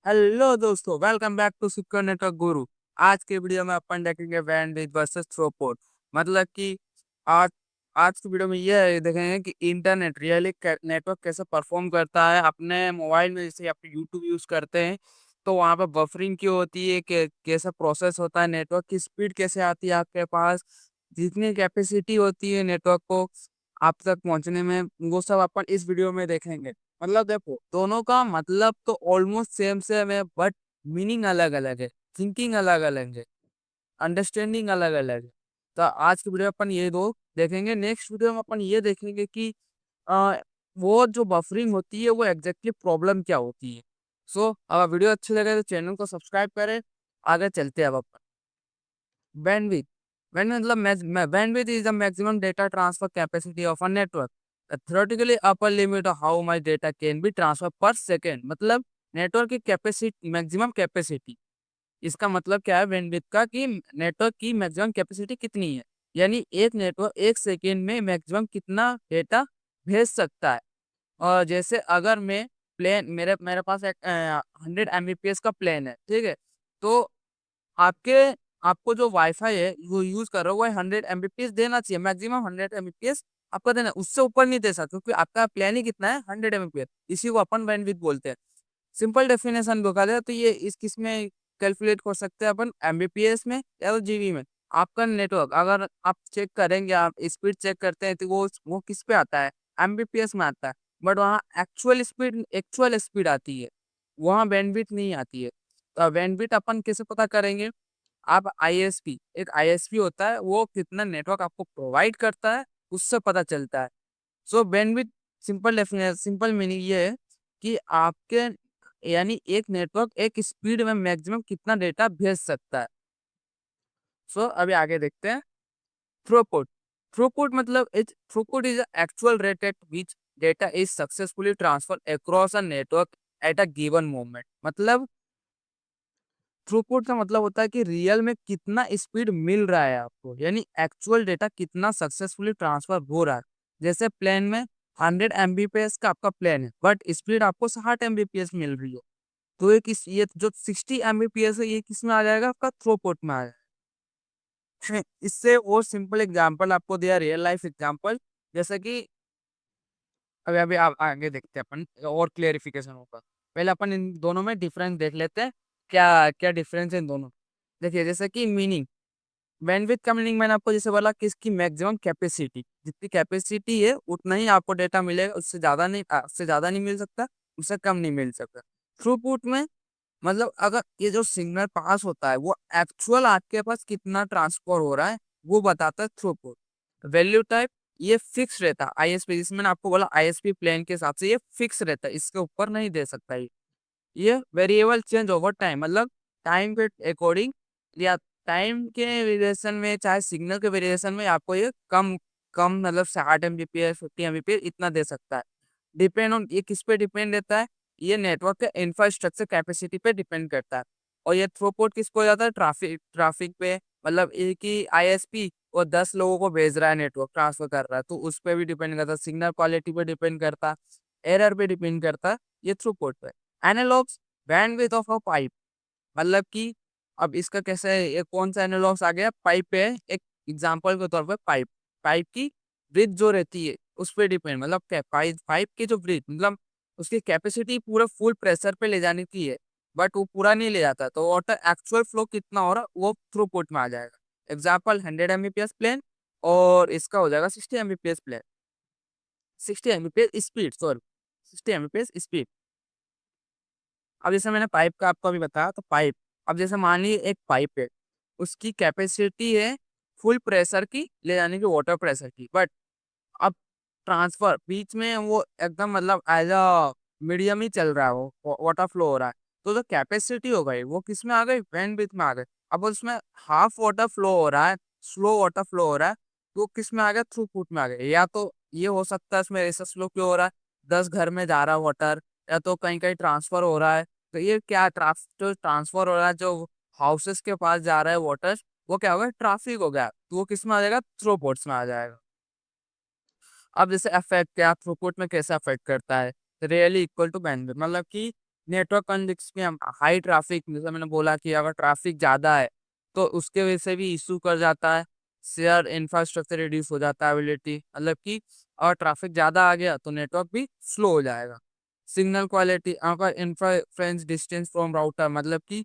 Hello दोस्तों, welcome back to Secure Network Guru. आज के वीडियो में अपन देखेंगे बैंडविड्थ वर्सेस थ्रूपुट। मतलब कि आज आज की वीडियो में ये देखेंगे कि इंटरनेट रियली नेटवर्क कैसे परफॉर्म करता है अपने मोबाइल में। जैसे आप यूट्यूब यूज करते हैं तो वहाँ पे बफरिंग क्यों होती है, कैसा प्रोसेस होता है, नेटवर्क की स्पीड कैसे आती है आपके पास, जितनी कैपेसिटी होती है नेटवर्क को आप तक पहुंचने में, वो सब अपन इस वीडियो में देखेंगे। मतलब देखो, दोनों का मतलब तो ऑलमोस्ट सेम सेम है, बट मीनिंग अलग अलग है, थिंकिंग अलग अलग है, अंडरस्टैंडिंग अलग अलग है। तो आज की वीडियो में अपन ये दो देखेंगे। नेक्स्ट वीडियो में अपन ये देखेंगे कि आ, वो जो बफरिंग होती है वो एग्जैक्टली प्रॉब्लम क्या होती है। सो अगर वीडियो अच्छी लगे तो चैनल को सब्सक्राइब करें। आगे चलते हैं अब अपन। Bandwidth bandwidth is the maximum data transfer capacity of a network. The theoretically upper limit of how much data can be transferred per second. मतलब नेटवर्क की कैपेसिटी, मैक्सिमम कैपेसिटी। इसका मतलब क्या है बैंडविड्थ का, कि नेटवर्क की मैक्सिमम कैपेसिटी कितनी है। यानी एक नेटवर्क एक सेकेंड में मैक्सिमम कितना डेटा भेज सकता है। और जैसे अगर मैं प्लेन, मेरे मेरे पास एक 100 Mbps का प्लेन है, ठीक है। तो आपके आपको जो वाईफाई है वो यूज कर रहे हो, वो 100 Mbps देना चाहिए, मैक्सिमम 100 Mbps आपको देना है। उससे ऊपर नहीं दे सकते क्योंकि आपका प्लान ही कितना है, 100 Mbps। इसी को अपन बैंडविड्थ बोलते हैं। सिंपल डेफिनेशन देखा जाए तो ये इस किस में कैलकुलेट कर सकते हैं अपन, Mbps में या तो जीबी में। आपका नेटवर्क अगर आप चेक करेंगे, आप स्पीड चेक करते हैं तो वो किस पे आता है, Mbps में आता है। बट वहाँ एक्चुअल स्पीड आती है, वहाँ बैंडविड्थ नहीं आती है। तो बैंडविड्थ अपन कैसे पता करेंगे। आप आईएसपी, एक आईएसपी होता है, वो कितना नेटवर्क आपको प्रोवाइड करता है उससे पता चलता है। सो बैंडविड्थ सिंपल मीनिंग ये है कि आपके, यानी एक नेटवर्क एक स्पीड में मैक्सिमम कितना डेटा भेज सकता है। सो अभी आगे देखते हैं। Throughput. Throughput is actual rate at which data is successfully transfer across a network at a given moment. मतलब थ्रूपुट का मतलब होता है कि रियल में कितना स्पीड मिल रहा है आपको, यानी एक्चुअल डेटा कितना सक्सेसफुली ट्रांसफर हो रहा है। जैसे प्लेन में 100 Mbps का आपका प्लेन है, बट स्पीड आपको 60 Mbps मिल रही हो, तो ये जो 60 Mbps है ये किस में आ जाएगा, आपका थ्रूपुट में आ जाएगा। इससे और सिंपल एग्जांपल आपको दिया, रियल लाइफ एग्जांपल। जैसे कि अभी अभी आप आगे देखते हैं अपन, और क्लेरिफिकेशन होगा। पहले अपन इन दोनों में डिफरेंस देख लेते हैं, क्या क्या डिफरेंस है इन दोनों। देखिए, जैसे कि मीनिंग, बैंडविड्थ का मीनिंग मैंने आपको जैसे बोला कि इसकी मैक्सिमम कैपेसिटी, जितनी कैपेसिटी है उतना ही आपको डेटा मिलेगा, उससे ज्यादा नहीं मिल सकता, उससे कम नहीं मिल सकता। थ्रूपुट में मतलब अगर ये जो सिग्नल पास होता है वो एक्चुअल आपके पास कितना ट्रांसफर हो रहा है, वो बताता है थ्रूपुट। वैल्यू टाइप, ये फिक्स रहता है आईएसपी, जिसमें मैंने आपको बोला आईएसपी प्लेन के हिसाब से ये फिक्स रहता है, इसके ऊपर नहीं दे सकता ये वेरिएबल चेंज ओवर टाइम, मतलब टाइम के अकॉर्डिंग या टाइम के वेरिएशन में, चाहे सिग्नल के वेरिएशन में आपको ये कम कम मतलब 60 Mbps 50 Mbps इतना दे सकता है। डिपेंड ऑन, ये किस पे डिपेंड रहता है, ये नेटवर्क के इंफ्रास्ट्रक्चर कैपेसिटी पे डिपेंड करता है। और ये थ्रूपुट किसको हो जाता है, ट्रैफिक ट्रैफिक पे। मतलब एक ही आईएसपी और 10 लोगों को भेज रहा है, नेटवर्क ट्रांसफर कर रहा है, तो उस पर भी डिपेंड करता है, सिग्नल क्वालिटी पे डिपेंड करता है, एरर पे डिपेंड करता है, ये थ्रूपुट पे। Analogues, bandwidth of a pipe, मतलब कि अब इसका कैसे, ये कौन सा एनालॉग्स आ गया, पाइप है एक एग्जांपल के तौर पे। पाइप पाइप की ब्रीथ जो रहती है उस पर डिपेंड, मतलब क्या, पाइप पाइप की जो ब्रीथ, मतलब उसकी कैपेसिटी पूरा फुल प्रेशर पे ले जाने की है, बट वो पूरा नहीं ले जाता, तो वाटर एक्चुअल फ्लो कितना हो रहा है वो थ्रूपुट में आ जाएगा। एग्जाम्पल 100 Mbps प्लेन, और इसका हो जाएगा 60 Mbps plain, 60 Mbps speed, sorry, 60 Mbps speed. अब जैसे मैंने पाइप का आपको अभी बताया, तो पाइप, अब जैसे मान लीजिए एक पाइप है, उसकी कैपेसिटी है फुल प्रेशर की ले जाने की, वाटर प्रेशर की, बट अब ट्रांसफर बीच में वो एकदम मतलब एज अ मीडियम ही चल रहा है, वो वाटर फ्लो हो रहा है, तो जो कैपेसिटी हो गई वो किस में आ गई, बैंडविड्थ में आ गई। अब उसमें हाफ वाटर फ्लो हो रहा है, स्लो वाटर फ्लो हो रहा है, तो किस में आ गया, थ्रूपुट में आ गया। या तो ये हो सकता है इसमें ऐसा स्लो क्यों हो रहा है, 10 घर में जा रहा है वाटर, या तो कहीं कहीं ट्रांसफर हो रहा है, तो ये क्या जो ट्रांसफर हो रहा है, जो हाउसेस के पास जा रहा है वाटर, वो क्या होगा, ट्रैफिक हो गया, तो वो किस में आ जाएगा, थ्रूपुट्स में आ जाएगा। अब जैसे अफेक्ट क्या थ्रूपुट में कैसे अफेक्ट करता है, रियली इक्वल टू बैंडविड्थ, मतलब कि नेटवर्क कंजेस्शन में हाई ट्रैफिक, जैसे मैंने बोला कि अगर ट्रैफिक ज़्यादा है तो उसके वजह से भी इशू कर जाता है। शेयर इंफ्रास्ट्रक्चर रिड्यूस हो जाता है एबिलिटी, मतलब कि और ट्रैफिक ज़्यादा आ गया तो नेटवर्क भी स्लो हो जाएगा। सिग्नल क्वालिटी, अगर इंफ्रेरेंस डिस्टेंस फ्रॉम राउटर, मतलब कि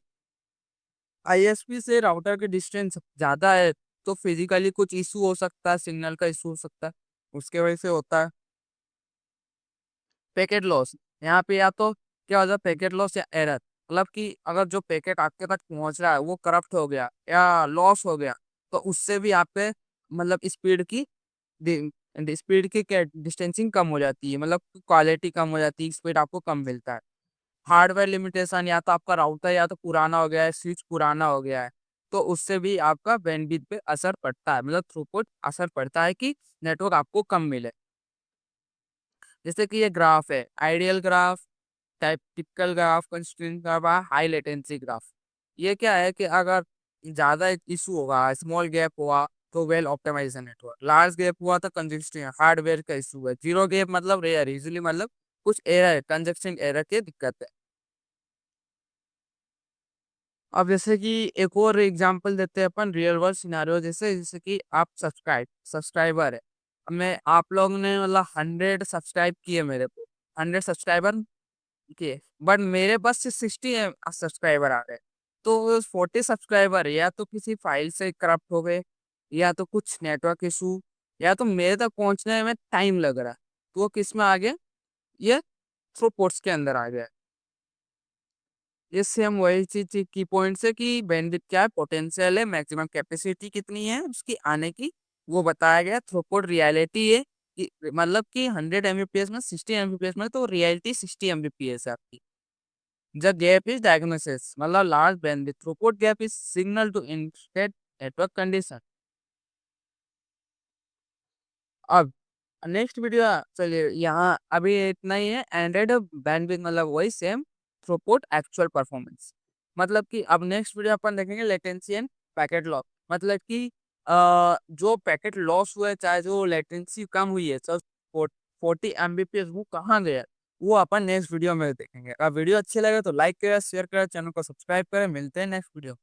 आईएसपी से राउटर के डिस्टेंस ज़्यादा है तो फिजिकली कुछ इशू हो सकता है, सिग्नल का इशू हो सकता है, उसके वजह से होता है। पैकेट लॉस, यहाँ पे या तो क्या होता है पैकेट लॉस या एरर, मतलब कि अगर जो पैकेट आपके तक पहुंच रहा है वो करप्ट हो गया या लॉस हो गया तो उससे भी आपके मतलब स्पीड की डिस्टेंसिंग कम हो जाती है, मतलब क्वालिटी कम हो जाती है, स्पीड आपको कम मिलता है। हार्डवेयर लिमिटेशन, या तो आपका राउटर या तो पुराना हो गया है, स्विच पुराना हो गया है, तो उससे भी आपका बैंडविड्थ पे असर पड़ता है, मतलब थ्रूपुट असर पड़ता है कि नेटवर्क आपको कम मिले। जैसे कि ये ग्राफ है, ideal graph, type typical graph, constraint graph, high latency graph. ये क्या है कि अगर ज्यादा इशू होगा, स्मॉल गैप हुआ तो well optimize network, large gap हुआ तो कंजेस्शन हार्डवेयर का इशू है, जीरो गैप मतलब रेयर इजिली, मतलब कुछ एरर कंजेस्शन एरर की दिक्कत है। अब जैसे कि एक और एग्जांपल देते हैं अपन रियल वर्ल्ड सिनारियो, जैसे जैसे कि आप सब्सक्राइबर है। अब मैं आप लोग ने मतलब 100 किए मेरे को, 100 किए, बट मेरे पास सिर्फ 60 सब्सक्राइबर आ गए। तो 40 सब्सक्राइबर या तो किसी फाइल से करप्ट हो गए, या तो कुछ नेटवर्क इशू, या तो मेरे तक पहुंचने में टाइम लग रहा है, तो वो किस में आ गया, ये थ्रूपुट्स के अंदर आ गया। ये सेम वही चीज की पॉइंट है कि बैंडविड्थ क्या है, पोटेंशियल है, मैक्सिमम कैपेसिटी कितनी है उसकी आने की, वो बताया गया। थ्रूपुट रियलिटी है कि मतलब कि 100 Mbps में 60 Mbps में, तो रियलिटी 60 Mbps है आपकी। द गैप इज डायग्नोसिस, मतलब large bandwidth throughput gap is signal to instead network condition. अब नेक्स्ट वीडियो, चलिए यहाँ अभी इतना ही है। एंड्रॉइड बैंडविड्थ मतलब वही सेम, थ्रूपुट एक्चुअल परफॉर्मेंस, मतलब कि अब नेक्स्ट वीडियो अपन देखेंगे लेटेंसी एंड पैकेट लॉस, मतलब कि जो पैकेट लॉस हुआ है, चाहे जो लेटेंसी कम हुई है, सब 40 Mbps, वो कहाँ गया, वो अपन नेक्स्ट वीडियो में देखेंगे। अगर वीडियो अच्छी लगे तो लाइक करें, शेयर करें, चैनल को सब्सक्राइब करें। मिलते हैं नेक्स्ट वीडियो।